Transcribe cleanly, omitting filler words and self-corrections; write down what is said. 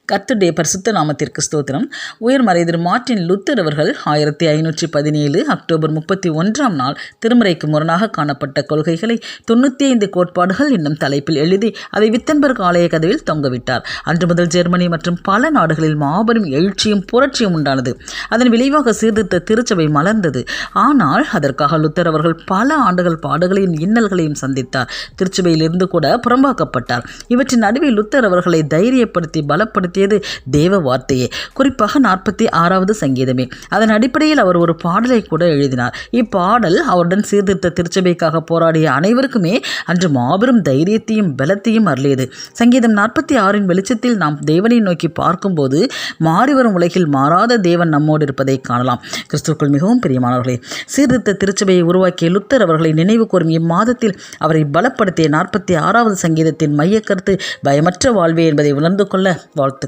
கர்த்தருடைய பரிசுத்த நாமத்திற்கு ஸ்தோத்திரம். உயர்மறை திரு மார்ட்டின் லூத்தர் அவர்கள் 1517 அக்டோபர் 31 நாள் திருமறைக்கு முரணாக காணப்பட்ட கொள்கைகளை 95 கோட்பாடுகள் என்னும் தலைப்பில் எழுதி அதை வித்தன்பர்க் ஆலய கதவில் தொங்கவிட்டார். அன்று முதல் ஜெர்மனி மற்றும் பல நாடுகளில் மாபெரும் எழுச்சியும் புரட்சியும் உண்டானது. அதன் விளைவாக சீர்திருத்த திருச்சபை மலர்ந்தது. ஆனால் அதற்காக லுத்தர் அவர்கள் பல ஆண்டுகள் பாடுகளையும் இன்னல்களையும் சந்தித்தார். திருச்சபையிலிருந்து கூட புறம்பாக்கப்பட்டார். இவற்றின் நடுவில் லுத்தர் அவர்களை தைரியப்படுத்தி பலப்படுத்தியது தேவ வார்த்தையே, குறிப்பாக 46வது சங்கீதமே. அதன் அடிப்படையில் அவர் ஒரு பாடலை கூட எழுதினார். இப்பாடல் அவருடன் சீர்திருத்த திருச்சபைக்காக போராடிய அனைவருக்குமே அன்று மாபெரும் தைரியத்தையும் பலத்தையும் அருளியது. சங்கீதம் 46 வெளிச்சத்தில் நாம் தேவனை நோக்கி பார்க்கும்போது மாறிவரும் உலகில் மாறாத தேவன் நம்மோடு இருப்பதை காணலாம். கிறிஸ்துவுக்குள் மிகவும் பிரியமானவர்களே, சீர்திருத்த திருச்சபையை உருவாக்கிய லுத்தர் அவர்களை நினைவு கூறும் இம்மாதத்தில் அவரை பலப்படுத்திய 46வது சங்கீதத்தின் மையக்கருத்து பயமற்ற வாழ்வே என்பதை உணர்ந்து கொள்ள வாழ்த்து.